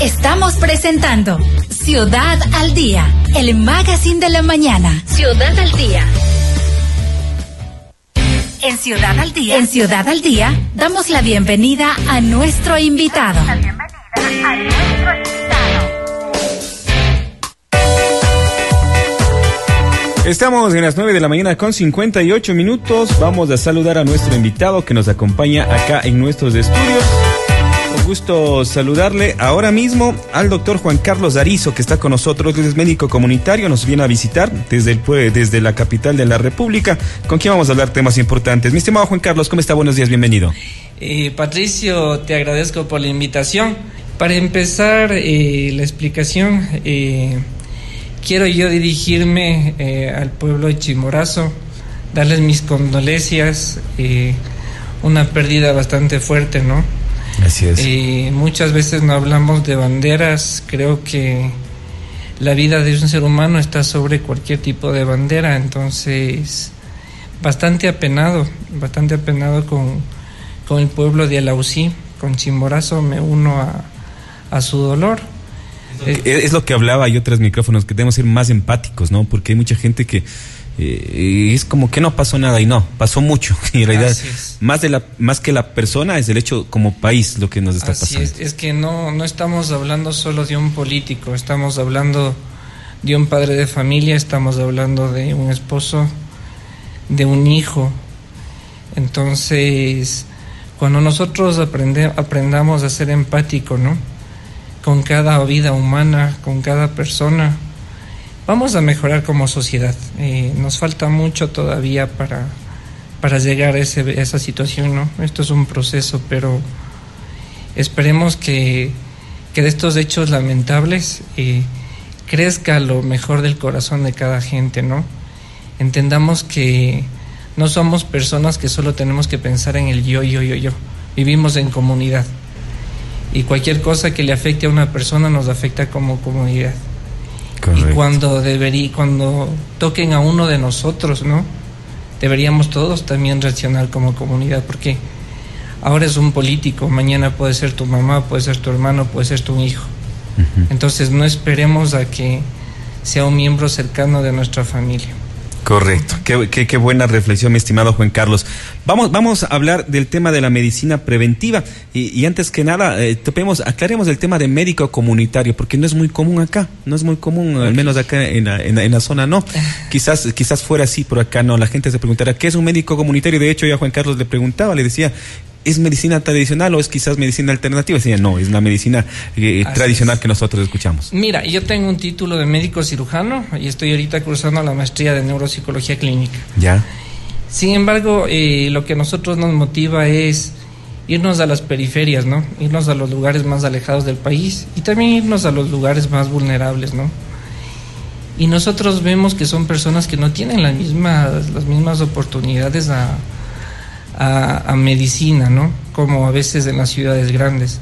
Estamos presentando Ciudad al Día, el magazine de la mañana. Ciudad al Día. En Ciudad al Día, damos la bienvenida a nuestro invitado. Estamos en las 9 de la mañana con 58 minutos. Vamos a saludar a nuestro invitado que nos acompaña acá en nuestros estudios. Con gusto saludarle ahora mismo al doctor Juan Carlos Arizo, que está con nosotros, es médico comunitario, nos viene a visitar desde la capital de la República, con quien vamos a hablar temas importantes. Mi estimado Juan Carlos, ¿cómo está? Buenos días, bienvenido. Patricio, te agradezco por la invitación. Para empezar la explicación, quiero yo dirigirme al pueblo de Chimborazo, darles mis condolencias, una pérdida bastante fuerte, ¿no? Así es. Muchas veces no hablamos de banderas. Creo que la vida de un ser humano está sobre cualquier tipo de bandera. Entonces, bastante apenado con el pueblo de Alausí, con Chimborazo. Me uno a su dolor. Es lo que hablaba y otros micrófonos, que debemos ser más empáticos, ¿no? Porque hay mucha gente que es como que no pasó nada, y no, pasó mucho. Y en realidad, más que la persona, es el hecho como país lo que nos está pasando. Es que no estamos hablando solo de un político, estamos hablando de un padre de familia, estamos hablando de un esposo, de un hijo. Entonces, cuando nosotros aprendamos a ser empáticos, ¿no?, con cada vida humana, con cada persona, vamos a mejorar como sociedad. Nos falta mucho todavía para llegar a esa situación, ¿no? Esto es un proceso, pero esperemos que de estos hechos lamentables crezca lo mejor del corazón de cada gente, ¿no? Entendamos que no somos personas que solo tenemos que pensar en el yo. Vivimos en comunidad. Y cualquier cosa que le afecte a una persona nos afecta como comunidad. Correcto. Y cuando toquen a uno de nosotros, ¿no?, deberíamos todos también reaccionar como comunidad, porque ahora es un político, mañana puede ser tu mamá, puede ser tu hermano, puede ser tu hijo. Uh-huh. Entonces no esperemos a que sea un miembro cercano de nuestra familia. Correcto, qué buena reflexión, mi estimado Juan Carlos. Vamos a hablar del tema de la medicina preventiva y antes que nada aclaremos el tema de médico comunitario, porque no es muy común acá, al menos acá en la zona no. Quizás fuera así, pero acá no. La gente se preguntará ¿qué es un médico comunitario? De hecho, yo a Juan Carlos le preguntaba, le decía, ¿es medicina tradicional o es quizás medicina alternativa? Decía, no, es la medicina tradicional que nosotros escuchamos. Mira, yo tengo un título de médico cirujano y estoy ahorita cursando la maestría de neuropsicología clínica. Ya. Sin embargo, lo que a nosotros nos motiva es irnos a las periferias, ¿no? Irnos a los lugares más alejados del país y también irnos a los lugares más vulnerables, ¿no? Y nosotros vemos que son personas que no tienen las mismas oportunidades a medicina, ¿no?, como a veces en las ciudades grandes.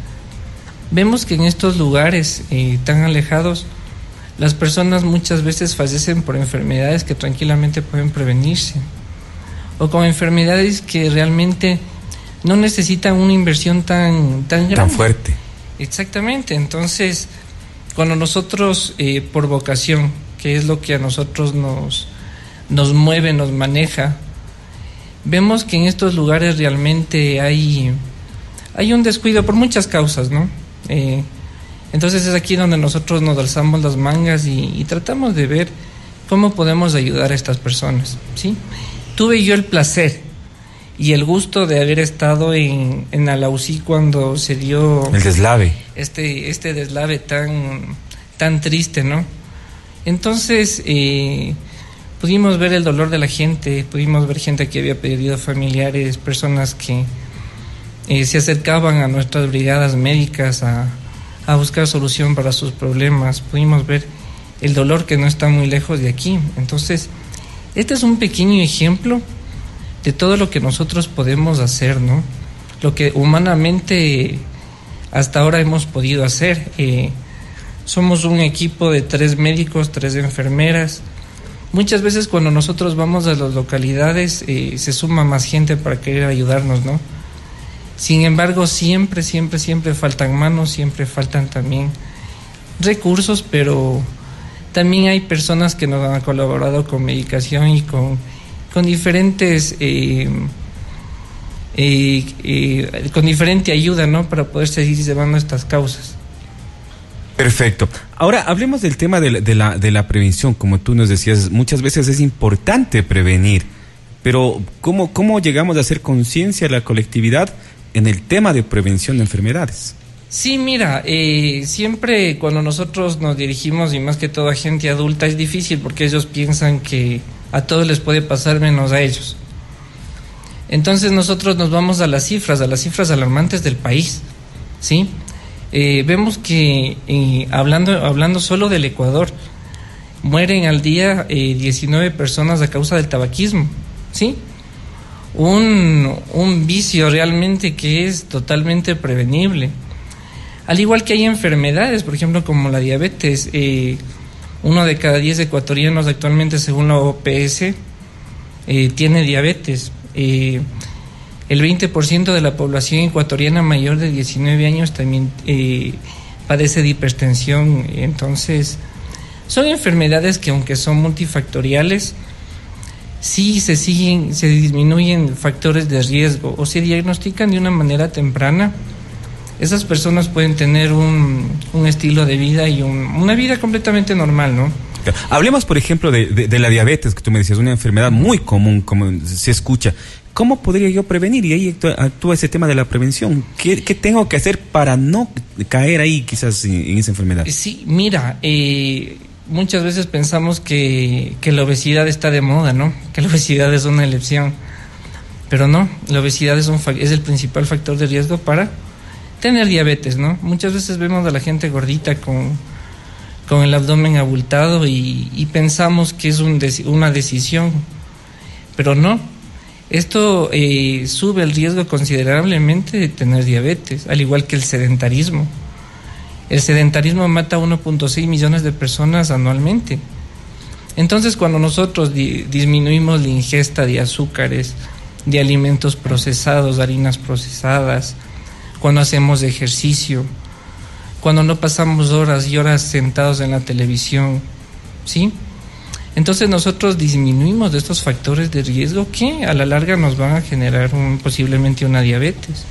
Vemos que en estos lugares tan alejados, las personas muchas veces fallecen por enfermedades que tranquilamente pueden prevenirse, o con enfermedades que realmente no necesitan una inversión tan grande, tan fuerte. Exactamente. Entonces, cuando nosotros por vocación, que es lo que a nosotros nos mueve, nos maneja, vemos que en estos lugares realmente hay un descuido por muchas causas, ¿no? Entonces es aquí donde nosotros nos alzamos las mangas y tratamos de ver cómo podemos ayudar a estas personas, ¿sí? Tuve yo el placer y el gusto de haber estado en Alausí cuando se dio el deslave. Este deslave tan triste, ¿no? Entonces pudimos ver el dolor de la gente, pudimos ver gente que había perdido familiares, personas que se acercaban a nuestras brigadas médicas a buscar solución para sus problemas. Pudimos ver el dolor que no está muy lejos de aquí. Entonces, este es un pequeño ejemplo de todo lo que nosotros podemos hacer, ¿no? Lo que humanamente hasta ahora hemos podido hacer. Somos un equipo de 3 médicos, 3 enfermeras. Muchas veces cuando nosotros vamos a las localidades se suma más gente para querer ayudarnos, ¿no? Sin embargo, siempre faltan manos, siempre faltan también recursos, pero también hay personas que nos han colaborado con medicación y con diferentes con diferente ayuda, ¿no?, para poder seguir llevando estas causas. Perfecto. Ahora hablemos del tema de la prevención. Como tú nos decías, muchas veces es importante prevenir, pero ¿cómo llegamos a hacer conciencia a la colectividad en el tema de prevención de enfermedades? Sí, mira, siempre cuando nosotros nos dirigimos, y más que todo a gente adulta, es difícil porque ellos piensan que a todos les puede pasar menos a ellos. Entonces nosotros nos vamos a las cifras alarmantes del país, ¿sí? Vemos que hablando solo del Ecuador, mueren al día 19 personas a causa del tabaquismo, ¿sí? Un vicio realmente que es totalmente prevenible. Al igual que hay enfermedades, por ejemplo, como la diabetes, 1 de cada 10 ecuatorianos actualmente, según la OPS, tiene diabetes. El 20% de la población ecuatoriana mayor de 19 años también padece de hipertensión. Entonces, son enfermedades que, aunque son multifactoriales, sí se disminuyen factores de riesgo o se diagnostican de una manera temprana. Esas personas pueden tener un estilo de vida y una vida completamente normal, ¿no? Hablemos, por ejemplo, de la diabetes, que tú me decías, una enfermedad muy común, como se escucha. ¿Cómo podría yo prevenir? Y ahí actúa ese tema de la prevención. ¿Qué tengo que hacer para no caer ahí quizás en esa enfermedad? Sí, mira, muchas veces pensamos que la obesidad está de moda, ¿no? Que la obesidad es una elección. Pero no, la obesidad es el principal factor de riesgo para tener diabetes, ¿no? Muchas veces vemos a la gente gordita con el abdomen abultado y pensamos que es una decisión, pero no. Esto sube el riesgo considerablemente de tener diabetes, al igual que el sedentarismo. El sedentarismo mata a 1.6 millones de personas anualmente. Entonces, cuando nosotros disminuimos la ingesta de azúcares, de alimentos procesados, de harinas procesadas, cuando hacemos ejercicio, cuando no pasamos horas y horas sentados en la televisión, ¿sí? Entonces nosotros disminuimos de estos factores de riesgo que a la larga nos van a generar posiblemente una diabetes.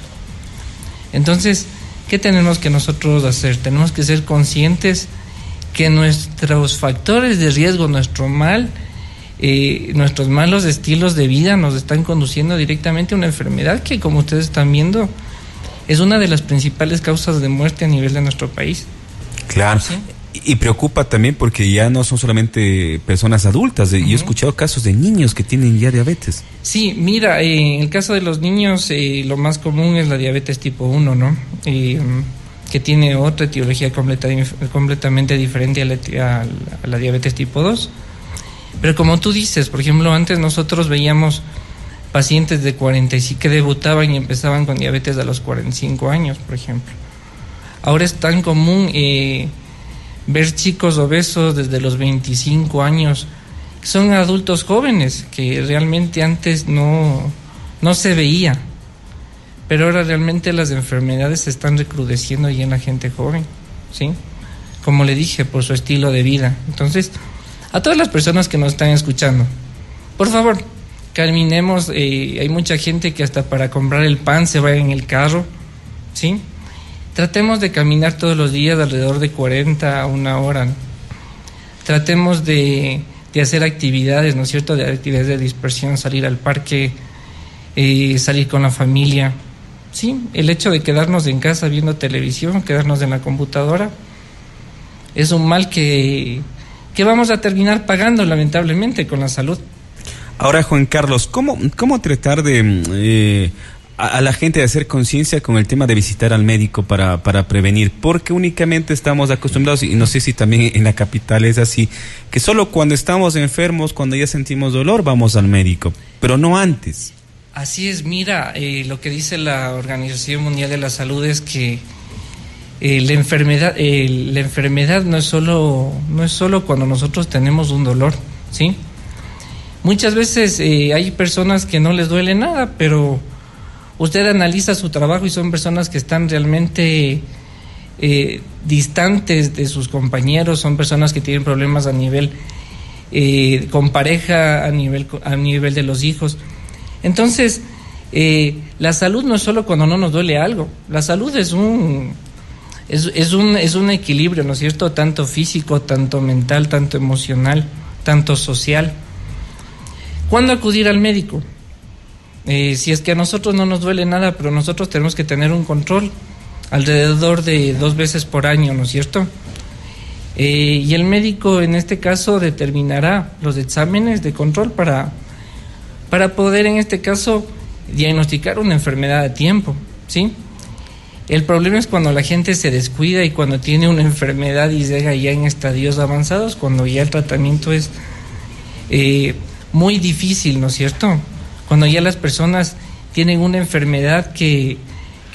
Entonces, ¿qué tenemos que nosotros hacer? Tenemos que ser conscientes que nuestros factores de riesgo, nuestros malos estilos de vida nos están conduciendo directamente a una enfermedad que, como ustedes están viendo, es una de las principales causas de muerte a nivel de nuestro país. Claro. ¿Sí? Y preocupa también porque ya no son solamente personas adultas. Yo he escuchado casos de niños que tienen ya diabetes. Sí, mira, en el caso de los niños, lo más común es la diabetes tipo 1, ¿no? Que tiene otra etiología completamente diferente a la diabetes tipo 2. Pero como tú dices, por ejemplo, antes nosotros veíamos pacientes de 45 que debutaban y empezaban con diabetes a los 45 años, por ejemplo. Ahora es tan común ver chicos obesos desde los 25 años, que son adultos jóvenes, que realmente antes no se veía. Pero ahora realmente las enfermedades se están recrudeciendo ya en la gente joven, ¿sí? Como le dije, por su estilo de vida. Entonces, a todas las personas que nos están escuchando, por favor, caminemos. Hay mucha gente que hasta para comprar el pan se va en el carro, ¿sí? Tratemos de caminar todos los días alrededor de 40 a una hora, ¿no? Tratemos de hacer actividades, ¿no es cierto?, de actividades de dispersión, salir al parque, salir con la familia, ¿sí? El hecho de quedarnos en casa viendo televisión, quedarnos en la computadora, es un mal que vamos a terminar pagando, lamentablemente, con la salud. Ahora, Juan Carlos, ¿cómo tratar de a la gente de hacer conciencia con el tema de visitar al médico para prevenir? Porque únicamente estamos acostumbrados, y no sé si también en la capital es así, que solo cuando estamos enfermos, cuando ya sentimos dolor, vamos al médico, pero no antes. Así es, mira, lo que dice la Organización Mundial de la Salud es que la enfermedad no es solo cuando nosotros tenemos un dolor, ¿sí? Muchas veces hay personas que no les duele nada, pero usted analiza su trabajo y son personas que están realmente distantes de sus compañeros, son personas que tienen problemas a nivel con pareja, a nivel de los hijos. Entonces, la salud no es solo cuando no nos duele algo, la salud es un equilibrio, ¿no es cierto? Tanto físico, tanto mental, tanto emocional, tanto social. ¿Cuándo acudir al médico? Si es que a nosotros no nos duele nada, pero nosotros tenemos que tener un control alrededor de 2 veces por año, ¿no es cierto? Y el médico en este caso determinará los exámenes de control para poder en este caso diagnosticar una enfermedad a tiempo, ¿sí? El problema es cuando la gente se descuida y cuando tiene una enfermedad y llega ya en estadios avanzados, cuando ya el tratamiento es muy difícil, ¿no es cierto? Cuando ya las personas tienen una enfermedad que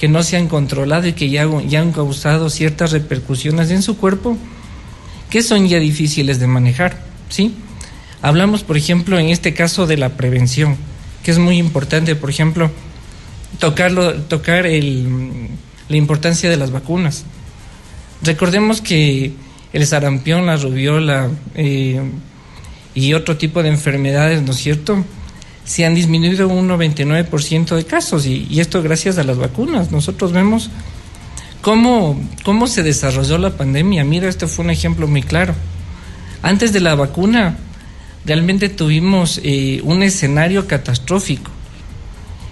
no se han controlado y que ya han causado ciertas repercusiones en su cuerpo que son ya difíciles de manejar, ¿sí? Hablamos, por ejemplo, en este caso de la prevención, que es muy importante, por ejemplo, tocar la importancia de las vacunas. Recordemos que el sarampión, la rubiola y otro tipo de enfermedades, ¿no es cierto?, se han disminuido un 99% de casos y esto gracias a las vacunas. Nosotros vemos cómo se desarrolló la pandemia. Mira, este fue un ejemplo muy claro. Antes de la vacuna realmente tuvimos un escenario catastrófico.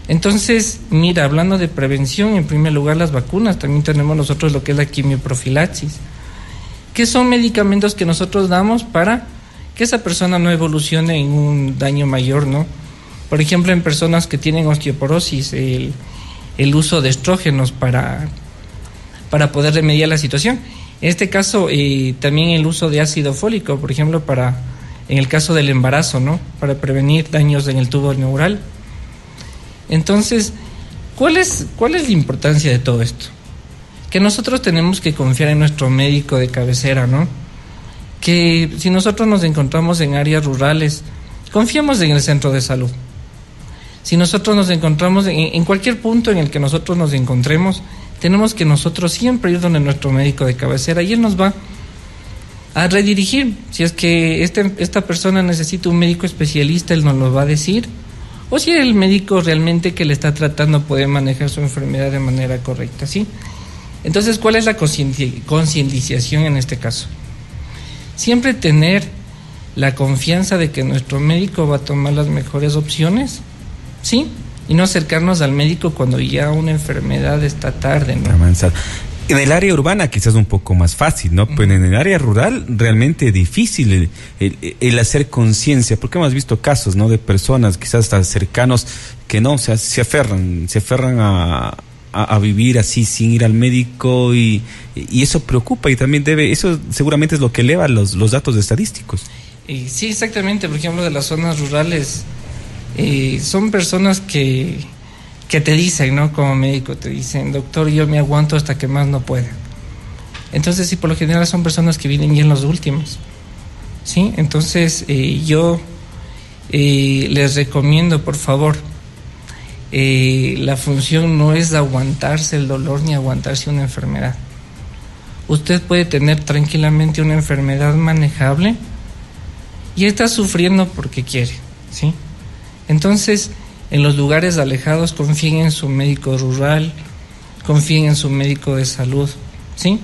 Entonces, mira, hablando de prevención, en primer lugar las vacunas, también tenemos nosotros lo que es la quimioprofilaxis, que son medicamentos que nosotros damos para que esa persona no evolucione en un daño mayor, ¿no? Por ejemplo, en personas que tienen osteoporosis, el uso de estrógenos para poder remediar la situación. En este caso, también el uso de ácido fólico, por ejemplo, en el caso del embarazo, ¿no?, para prevenir daños en el tubo neural. Entonces, ¿cuál es la importancia de todo esto? Que nosotros tenemos que confiar en nuestro médico de cabecera, ¿no? Que si nosotros nos encontramos en áreas rurales, confiamos en el centro de salud. Si nosotros nos encontramos en cualquier punto en el que nosotros nos encontremos, tenemos que nosotros siempre ir donde nuestro médico de cabecera y él nos va a redirigir. Si es que esta persona necesita un médico especialista, él nos lo va a decir. O si el médico realmente que le está tratando puede manejar su enfermedad de manera correcta, ¿sí? Entonces, ¿cuál es la concientización en este caso? Siempre tener la confianza de que nuestro médico va a tomar las mejores opciones, ¿sí? Y no acercarnos al médico cuando ya una enfermedad está tarde, ¿no? En el área urbana quizás un poco más fácil, ¿no? Pero en el área rural realmente difícil el hacer conciencia, porque hemos visto casos, ¿no?, de personas quizás hasta cercanos que no, o sea, se aferran a vivir así sin ir al médico y eso preocupa y también eso seguramente es lo que eleva los datos estadísticos. Sí, exactamente. Por ejemplo, de las zonas rurales son personas que te dicen, ¿no?, como médico, te dicen: doctor, yo me aguanto hasta que más no pueda. Entonces, sí, por lo general son personas que vienen ya en los últimos, ¿sí? Entonces, yo les recomiendo, por favor, la función no es aguantarse el dolor ni aguantarse una enfermedad. Usted puede tener tranquilamente una enfermedad manejable y está sufriendo porque quiere, ¿sí? Entonces, en los lugares alejados, confíen en su médico rural, confíen en su médico de salud, ¿sí?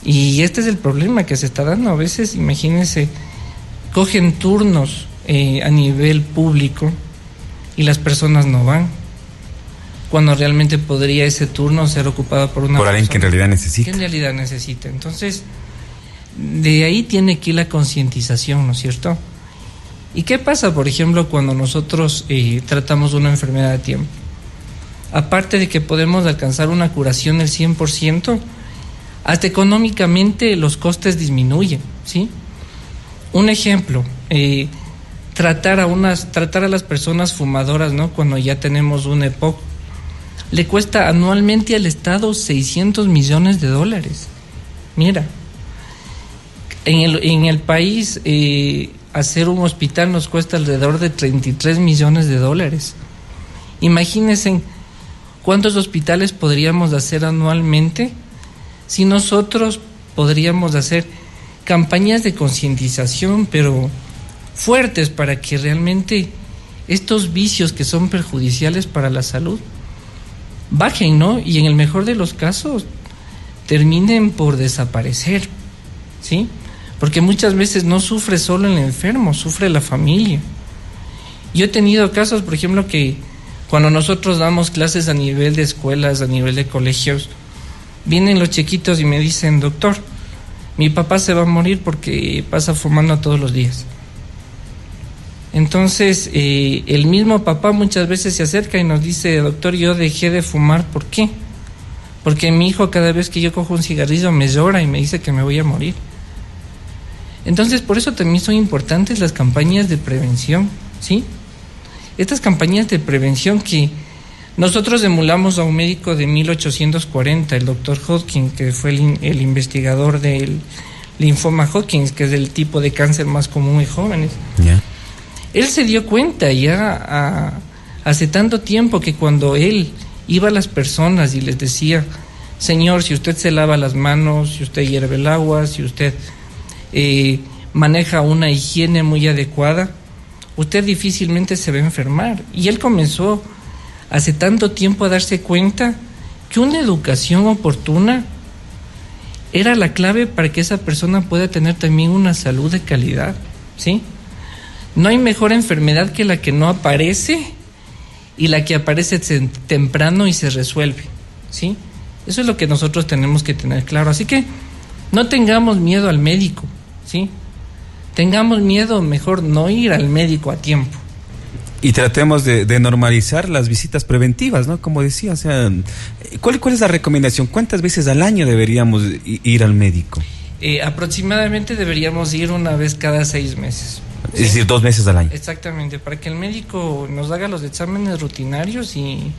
Y este es el problema que se está dando. A veces, imagínense, cogen turnos a nivel público y las personas no van, cuando realmente podría ese turno ser ocupado por alguien que en realidad necesita. Que en realidad necesita. Entonces, de ahí tiene que ir la concientización, ¿no es cierto? ¿Y qué pasa, por ejemplo, cuando nosotros tratamos una enfermedad a tiempo? Aparte de que podemos alcanzar una curación del 100%, hasta económicamente los costes disminuyen, ¿sí? Un ejemplo, tratar a las personas fumadoras, ¿no?, cuando ya tenemos un EPOC, le cuesta anualmente al Estado $600 millones. Mira, en el país hacer un hospital nos cuesta alrededor de $33 millones. Imagínense cuántos hospitales podríamos hacer anualmente si nosotros podríamos hacer campañas de concientización, pero fuertes, para que realmente estos vicios que son perjudiciales para la salud bajen, ¿no? Y en el mejor de los casos terminen por desaparecer, ¿sí? Porque muchas veces no sufre solo el enfermo, sufre la familia. Yo he tenido casos, por ejemplo, que cuando nosotros damos clases a nivel de escuelas, a nivel de colegios, vienen los chiquitos y me dicen: doctor, mi papá se va a morir porque pasa fumando todos los días. Entonces, el mismo papá muchas veces se acerca y nos dice: doctor, yo dejé de fumar, ¿por qué? Porque mi hijo, cada vez que yo cojo un cigarrillo, me llora y me dice que me voy a morir. Entonces, por eso también son importantes las campañas de prevención, ¿sí? Estas campañas de prevención que nosotros emulamos a un médico de 1840, el doctor Hodgkin, que fue el investigador del linfoma Hodgkin, que es el tipo de cáncer más común en jóvenes. Yeah. Él se dio cuenta ya hace tanto tiempo que cuando él iba a las personas y les decía: señor, si usted se lava las manos, si usted hierve el agua, si usted maneja una higiene muy adecuada, usted difícilmente se va a enfermar. Y él comenzó hace tanto tiempo a darse cuenta que una educación oportuna era la clave para que esa persona pueda tener también una salud de calidad, ¿sí? No hay mejor enfermedad que la que no aparece y la que aparece temprano y se resuelve, ¿sí? Eso es lo que nosotros tenemos que tener claro. Así que no tengamos miedo al médico, ¿sí? Tengamos miedo, mejor no ir al médico a tiempo. Y tratemos de normalizar las visitas preventivas, ¿no? Como decía, o sea, ¿cuál es la recomendación? ¿Cuántas veces al año deberíamos ir al médico? Aproximadamente deberíamos ir una vez cada 6 meses. Es decir, 2 veces al año. Exactamente, para que el médico nos haga los exámenes rutinarios y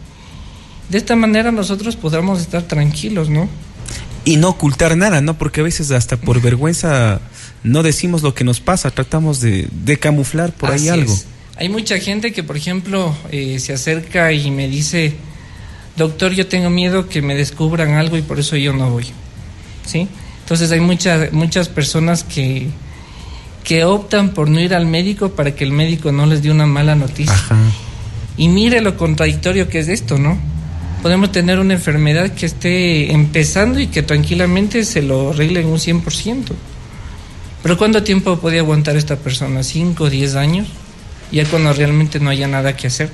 de esta manera nosotros podamos estar tranquilos, ¿no? Y no ocultar nada, ¿no? Porque a veces hasta por vergüenza no decimos lo que nos pasa, tratamos de camuflar por ahí algo. Hay mucha gente que, por ejemplo, se acerca y me dice: doctor, yo tengo miedo que me descubran algo y por eso yo no voy, ¿sí? Entonces hay muchas personas que optan por no ir al médico para que el médico no les dé una mala noticia. Ajá. Y mire lo contradictorio que es esto, ¿no? Podemos tener una enfermedad que esté empezando y que tranquilamente se lo arregle en un 100%. Pero ¿cuánto tiempo puede aguantar esta persona? 5 o 10 años, ya cuando realmente no haya nada que hacer.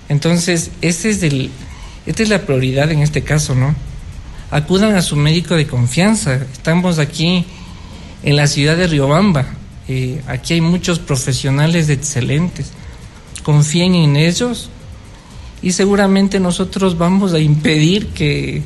Entonces, esta es la prioridad en este caso, ¿no? Acudan a su médico de confianza. Estamos aquí en la ciudad de Riobamba. Aquí hay muchos profesionales excelentes. Confíen en ellos y seguramente nosotros vamos a impedir que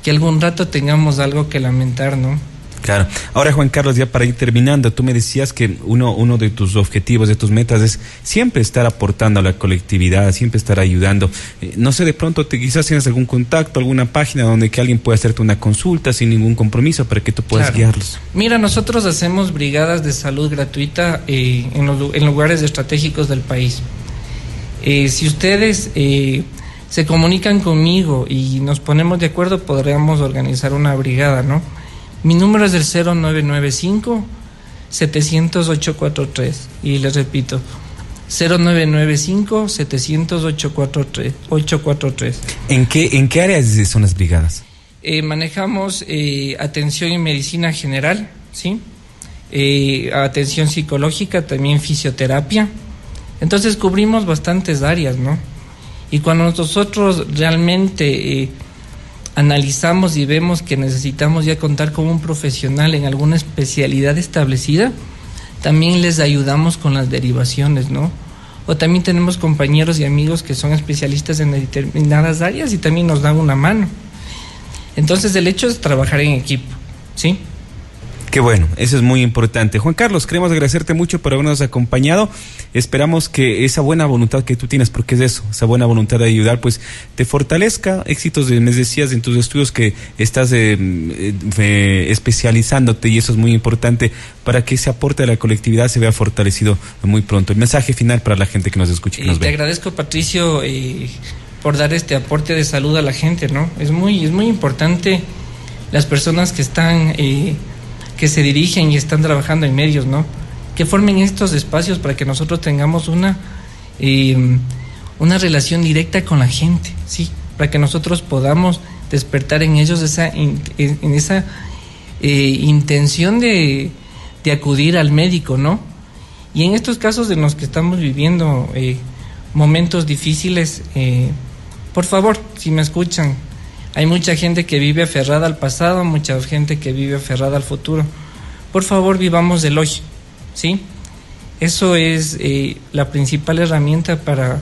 algún rato tengamos algo que lamentar, ¿no? Claro. Ahora, Juan Carlos, ya para ir terminando, tú me decías que uno de tus objetivos, de tus metas es siempre estar aportando a la colectividad, siempre estar ayudando. No sé, de pronto quizás tienes algún contacto, alguna página donde que alguien pueda hacerte una consulta sin ningún compromiso para que tú puedas guiarlos. Mira, nosotros hacemos brigadas de salud gratuita en lugares estratégicos del país. Si ustedes se comunican conmigo y nos ponemos de acuerdo, podríamos organizar una brigada, ¿no? Mi número es el 0995-700-843 y les repito, 0995-700-843. ¿En qué áreas son las brigadas? Manejamos atención en medicina general, ¿sí? Atención psicológica, también fisioterapia. Entonces cubrimos bastantes áreas, ¿no? Y cuando nosotros realmente analizamos y vemos que necesitamos ya contar con un profesional en alguna especialidad establecida, también les ayudamos con las derivaciones, ¿no? O también tenemos compañeros y amigos que son especialistas en determinadas áreas y también nos dan una mano. Entonces el hecho es trabajar en equipo, ¿sí? Qué bueno, eso es muy importante. Juan Carlos, queremos agradecerte mucho por habernos acompañado. Esperamos que esa buena voluntad que tú tienes, porque es eso, esa buena voluntad de ayudar, pues te fortalezca. Éxitos, me decías en tus estudios que estás especializándote y eso es muy importante para que ese aporte a la colectividad se vea fortalecido muy pronto. El mensaje final para la gente que nos escucha y nos ve. Te agradezco, Patricio, por dar este aporte de salud a la gente, ¿no? Es muy importante las personas que están, que se dirigen y están trabajando en medios, ¿no? Que formen estos espacios para que nosotros tengamos una relación directa con la gente, ¿sí? Para que nosotros podamos despertar en ellos esa intención de acudir al médico, ¿no? Y en estos casos en los que estamos viviendo momentos difíciles, por favor, si me escuchan, hay mucha gente que vive aferrada al pasado, mucha gente que vive aferrada al futuro. Por favor, vivamos del hoy, ¿sí? Eso es la principal herramienta para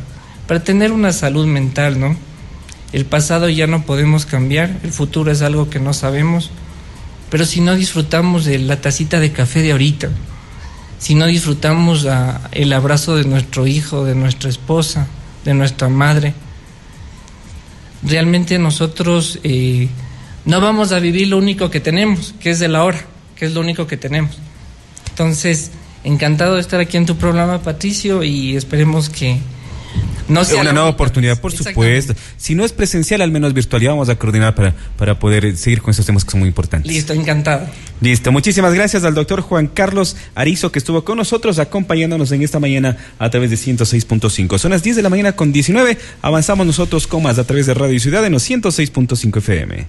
tener una salud mental, ¿no? El pasado ya no podemos cambiar, el futuro es algo que no sabemos, pero si no disfrutamos de la tacita de café de ahorita, si no disfrutamos el abrazo de nuestro hijo, de nuestra esposa, de nuestra madre, realmente nosotros no vamos a vivir lo único que tenemos, que es el ahora, que es lo único que tenemos. Entonces, encantado de estar aquí en tu programa, Patricio, y esperemos que no sea una nueva oportunidad, por supuesto. Si no es presencial, al menos virtual. Y vamos a coordinar para poder seguir con estos temas que son muy importantes. Listo, encantado. Listo, muchísimas gracias al doctor Juan Carlos Arizo, que estuvo con nosotros acompañándonos en esta mañana a través de 106.5. Son las 10 de la mañana con 19. Avanzamos nosotros con más a través de Radio Ciudad en los 106.5 FM.